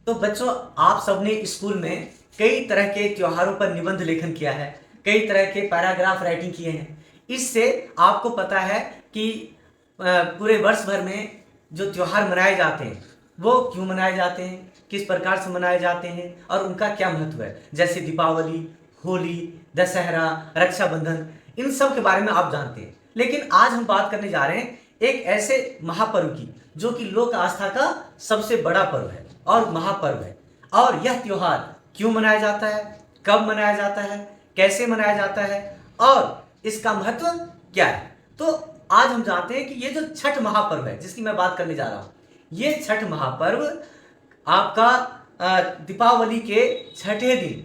तो बच्चों, आप सबने स्कूल में कई तरह के त्योहारों पर निबंध लेखन किया है, कई तरह के पैराग्राफ राइटिंग किए हैं। इससे आपको पता है कि पूरे वर्ष भर में जो त्योहार मनाए जाते हैं वो क्यों मनाए जाते हैं, किस प्रकार से मनाए जाते हैं और उनका क्या महत्व है। जैसे दीपावली, होली, दशहरा, रक्षाबंधन, इन सब के बारे में आप जानते हैं। लेकिन आज हम बात करने जा रहे हैं एक ऐसे महापर्व की जो कि लोक आस्था का सबसे बड़ा पर्व है और महापर्व है। और यह त्योहार क्यों मनाया जाता है, कब मनाया जाता है, कैसे मनाया जाता है और इसका महत्व क्या है। तो आज हम जानते हैं कि ये जो छठ महापर्व है जिसकी मैं बात करने जा रहा हूं, ये छठ महापर्व आपका दीपावली के छठे दिन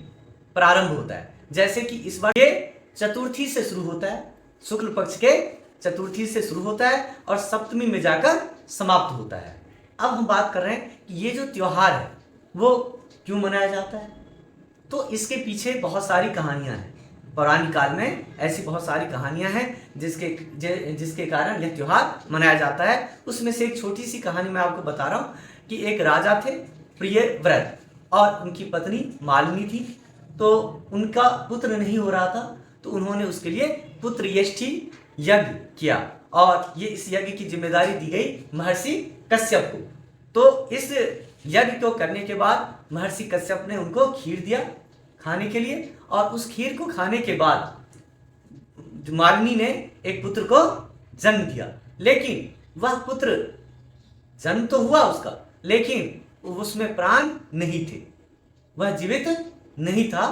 प्रारंभ होता है। जैसे कि इस बार ये चतुर्थी से शुरू होता है, शुक्ल पक्ष के चतुर्थी से शुरू होता है और सप्तमी में जाकर समाप्त होता है। अब हम बात कर रहे हैं कि ये जो त्योहार है वो क्यों मनाया जाता है। तो इसके पीछे बहुत सारी कहानियां हैं। पौराणिक काल में ऐसी बहुत सारी कहानियां हैं जिसके कारण यह त्योहार मनाया जाता है। उसमें से एक छोटी सी कहानी मैं आपको बता रहा हूँ कि एक राजा थे प्रियव्रत और उनकी पत्नी मालिनी थी। तो उनका पुत्र नहीं हो रहा था, तो उन्होंने उसके लिए पुत्र यष्टि यज्ञ किया और ये इस यज्ञ की जिम्मेदारी दी गई महर्षि कश्यप को। तो इस यज्ञ को करने के बाद महर्षि कश्यप ने उनको खीर दिया खाने के लिए और उस खीर को खाने के बाद मालिनी ने एक पुत्र को जन्म दिया। लेकिन वह पुत्र, जन्म तो हुआ उसका, लेकिन उसमें प्राण नहीं थे, वह जीवित नहीं था।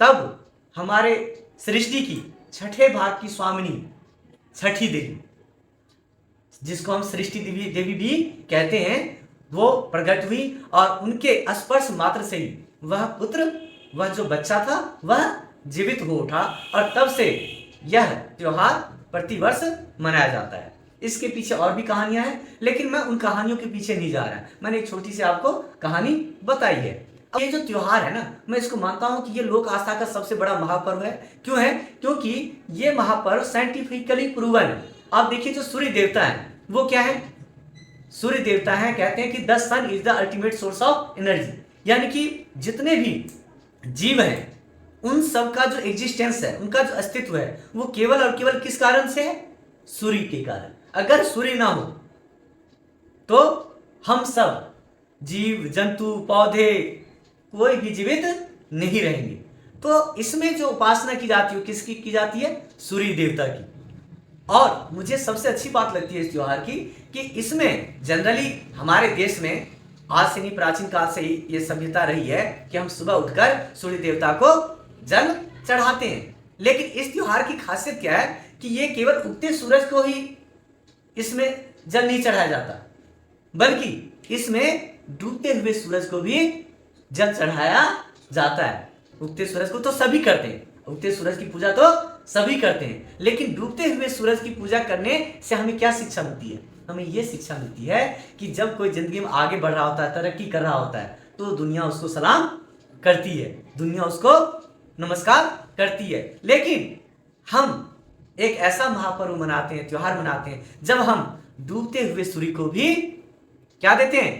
तब हमारे सृष्टि की छठे भाग की स्वामिनी छठी देवी, जिसको हम सृष्टि देवी भी कहते हैं, वो प्रकट हुई और उनके स्पर्श मात्र से ही वह पुत्र, वह जो बच्चा था, वह जीवित हो उठा और तब से यह त्योहार प्रतिवर्ष मनाया जाता है। इसके पीछे और भी कहानियां हैं, लेकिन मैं उन कहानियों के पीछे नहीं जा रहा। मैंने एक छोटी सी आपको कहानी बताई है। अब ये जो त्योहार है ना, मैं इसको मानता हूं कि ये लोक आस्था का सबसे बड़ा महापर्व है। क्यों है? क्योंकि ये महापर्व साइंटिफिकली प्रूवन है। आप देखिए, जो सूर्य देवता है वो क्या है? सूर्य देवता है, कहते हैं कि the sun is the ultimate source of energy. यानी कि जितने भी जीव हैं उन सब का जो एग्जिस्टेंस है, उनका जो अस्तित्व है, वो केवल और केवल किस कारण से है? सूर्य के कारण। अगर सूर्य ना हो तो हम सब जीव जंतु पौधे कोई भी जीवित नहीं रहेंगे। तो इसमें जो उपासना की जाती है किसकी की जाती है? सूर्य देवता की। और मुझे सबसे अच्छी बात लगती है इस त्योहार की कि इसमें जनरली हमारे देश में आज से नहीं, प्राचीन काल से ही ये सभ्यता रही है कि हम सुबह उठकर सूर्य देवता को जल चढ़ाते हैं। लेकिन इस त्योहार की खासियत क्या है कि ये केवल उगते सूरज को ही इसमें जल नहीं चढ़ाया जाता, बल्कि इसमें डूबते हुए सूरज को भी जल चढ़ाया जाता है। उगते सूरज को तो सभी करते हैं, उगते सूरज की पूजा तो सभी करते हैं, लेकिन डूबते हुए सूरज की पूजा करने से हमें क्या शिक्षा मिलती है? हमें यह शिक्षा मिलती है कि जब कोई जिंदगी में आगे बढ़ रहा होता है, तरक्की कर रहा होता है, तो दुनिया उसको सलाम करती है, दुनिया उसको नमस्कार करती है। लेकिन हम एक ऐसा महापर्व मनाते हैं, त्योहार मनाते हैं, जब हम डूबते हुए सूर्य को भी क्या देते हैं?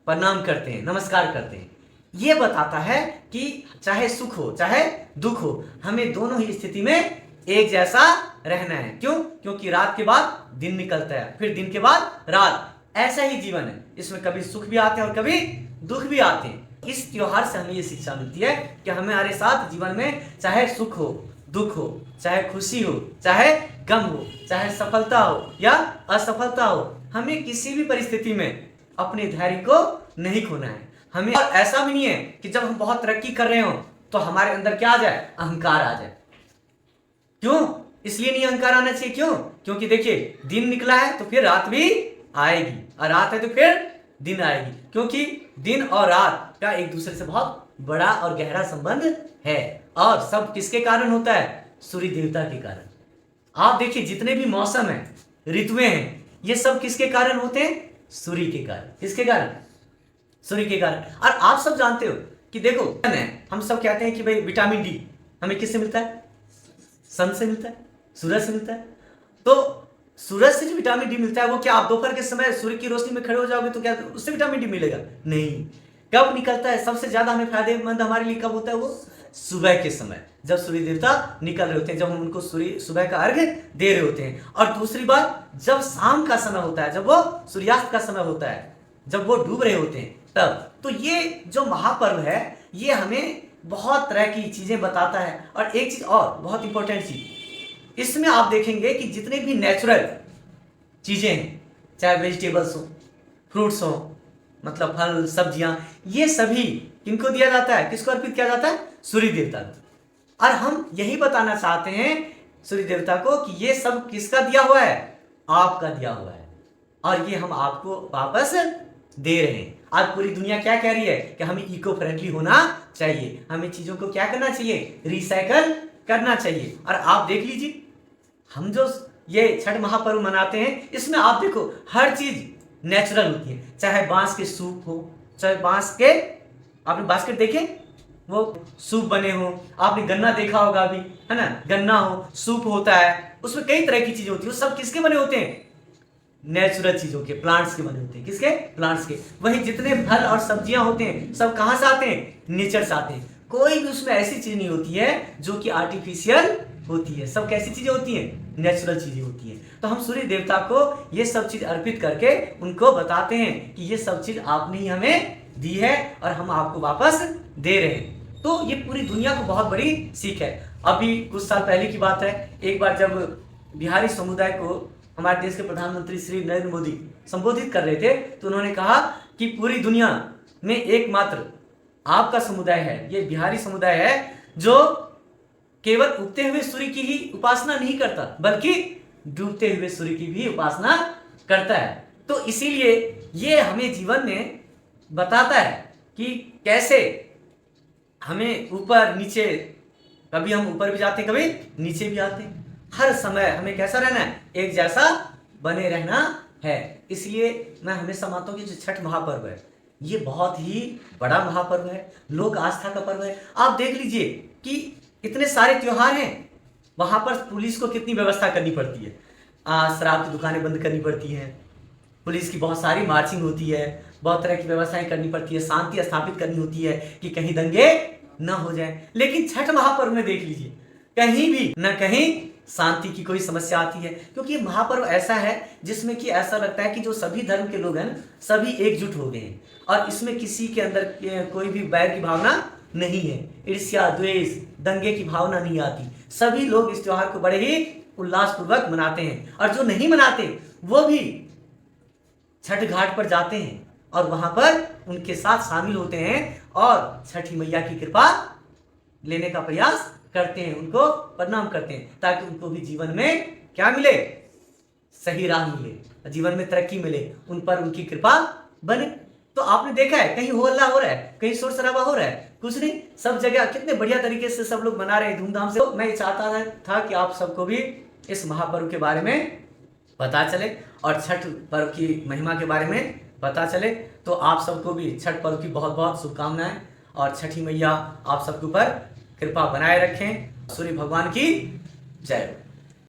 प्रणाम करते हैं, नमस्कार करते हैं। यह बताता है कि चाहे सुख हो चाहे दुख हो, हमें दोनों ही स्थिति में एक जैसा रहना है। क्यों? क्योंकि रात के बाद दिन निकलता है, फिर दिन के बाद रात। ऐसा ही जीवन है, इसमें कभी सुख भी आते हैं और कभी दुख भी आते हैं। इस त्योहार से हमें ये शिक्षा मिलती है कि हमारे साथ जीवन में चाहे सुख हो दुख हो, चाहे खुशी हो चाहे गम हो, चाहे सफलता हो या असफलता हो, हमें किसी भी परिस्थिति में अपने धैर्य को नहीं खोना है। हमें और ऐसा भी नहीं है कि जब हम बहुत तरक्की कर रहे हो तो हमारे अंदर क्या आ जाए? अहंकार आ जाए। क्यों? इसलिए नहीं अहंकार आना चाहिए। क्यों? क्योंकि देखिए, दिन निकला है तो फिर रात भी आएगी और रात है तो फिर दिन आएगी। क्योंकि दिन और रात का एक दूसरे से बहुत बड़ा और गहरा संबंध है और सब किसके कारण होता है? सूर्य देवता के कारण। आप देखिए, जितने भी मौसम है, ऋतुएं हैं, ये सब किसके कारण होते हैं? सूर्य के कारण। किसके कारण? सूर्य के कारण। और आप सब जानते हो कि देखो, हम सब कहते हैं कि भाई विटामिन डी हमें किससे मिलता है? सन से मिलता है, सूरज से मिलता है। तो सूरज से जो विटामिन डी मिलता है वो क्या आप दोपहर के समय सूर्य की रोशनी में खड़े हो जाओगे तो क्या उससे विटामिन डी मिलेगा? नहीं। कब निकलता है सबसे ज्यादा हमें फायदेमंद हमारे लिए कब होता है? वो सुबह के समय, जब सूर्य देवता निकल रहे होते हैं, जब हम उनको सुबह का अर्घ्य दे रहे होते हैं। और दूसरी बात, जब शाम का समय होता है, जब वो सूर्यास्त का समय होता है, जब वो डूब रहे होते हैं तब। तो ये जो महापर्व है ये हमें बहुत तरह की चीजें बताता है। और एक चीज और बहुत इंपॉर्टेंट चीज, इसमें आप देखेंगे कि जितने भी नेचुरल चीजें हैं, चाहे वेजिटेबल्स हो, फ्रूट्स हो, मतलब फल सब्जियां, ये सभी किनको दिया जाता है? किसको अर्पित किया जाता है? सूर्य देवता को। और हम यही बताना चाहते हैं सूर्य देवता को कि ये सब किसका दिया हुआ है? आपका दिया हुआ है, और ये हम आपको वापस दे रहे हैं। आज पूरी दुनिया क्या कह रही है कि हमें इको फ्रेंडली होना चाहिए, हमें चीजों को क्या करना चाहिए? रिसाइकल करना चाहिए। और आप देख लीजिए, हम जो ये छठ महापर्व मनाते हैं, इसमें आप देखो हर चीज नेचुरल होती है। चाहे बांस के सूप हो, चाहे बांस के, आपने बास्केट देखे वो सूप बने हो, आपने गन्ना देखा होगा अभी, है ना, गन्ना हो, सूप होता है, उसमें कई तरह की चीजें होती है। वो सब किसके बने होते हैं? नेचुरल चीजों के, प्लांट्स के बने होते हैं। किसके? प्लांट्स के। वही जितने फल और सब्जियां होते हैं सब कहां से आते हैं? नेचर से आते हैं। कोई भी उसमें ऐसी चीज नहीं होती है जो कि आर्टिफिशियल होती है। सब कैसी चीजें होती हैं? नेचुरल चीजें होती हैं। तो हम सूर्य देवता को ये सब चीज अर्पित करके उनको बताते हैं कि ये सब चीज आपने ही हमें दी है और हम आपको वापस दे रहे हैं। तो ये पूरी दुनिया को बहुत बड़ी सीख है। अभी कुछ साल पहले की बात है, एक बार जब बिहारी समुदाय को हमारे देश के प्रधानमंत्री श्री नरेंद्र मोदी संबोधित कर रहे थे, तो उन्होंने कहा कि पूरी दुनिया में एकमात्र आपका समुदाय है, ये बिहारी समुदाय है, जो केवल उगते हुए सूर्य की ही उपासना नहीं करता, बल्कि डूबते हुए सूर्य की भी उपासना करता है। तो इसीलिए ये हमें जीवन में बताता है कि कैसे हमें ऊपर नीचे, कभी हम ऊपर भी जाते हैं, कभी नीचे भी आते हैं। हर समय हमें कैसा रहना है? एक जैसा बने रहना है। इसलिए मैं हमेशा मानता हूं कि जो छठ महापर्व है ये बहुत ही बड़ा महापर्व है, लोक आस्था का पर्व है। आप देख लीजिए कि इतने सारे त्योहार हैं, वहां पर पुलिस को कितनी व्यवस्था करनी पड़ती है। शराब की दुकानें बंद करनी पड़ती हैं, पुलिस की बहुत सारी मार्चिंग होती है, बहुत तरह की व्यवस्थाएं करनी पड़ती है, शांति स्थापित करनी होती है कि कहीं दंगे न हो जाए। लेकिन छठ महापर्व में देख लीजिए, कहीं भी न कहीं शांति की कोई समस्या आती है, क्योंकि ये महापर्व ऐसा है जिसमें कि ऐसा लगता है कि जो सभी धर्म के लोग हैं सभी एकजुट हो गए हैं, और इसमें किसी के अंदर कोई भी बैर की भावना नहीं है, ईर्ष्या द्वेष दंगे की भावना नहीं आती। सभी लोग इस त्योहार को बड़े ही उल्लासपूर्वक मनाते हैं, और जो नहीं मनाते वो भी छठ घाट पर जाते हैं और वहां पर उनके साथ शामिल होते हैं और छठी मैया की कृपा लेने का प्रयास करते हैं, उनको प्रणाम करते हैं, ताकि उनको भी जीवन में क्या मिले? सही राह मिले, जीवन में तरक्की मिले, उन पर उनकी कृपा बने। तो आपने देखा है कहीं हो हल्ला हो रहा है, कहीं शोर शराबा हो रहा है? कुछ नहीं, सब जगह कितने बढ़िया तरीके से सब लोग मना रहे हैं धूमधाम से। तो मैं चाहता था कि आप सबको भी इस महापर्व के बारे में पता चले और छठ पर्व की महिमा के बारे में पता चले। तो आप सबको भी छठ पर्व की बहुत बहुत शुभकामनाएं, और छठी मैया आप सबके ऊपर कृपा बनाए रखें। सूर्य भगवान की जय हो।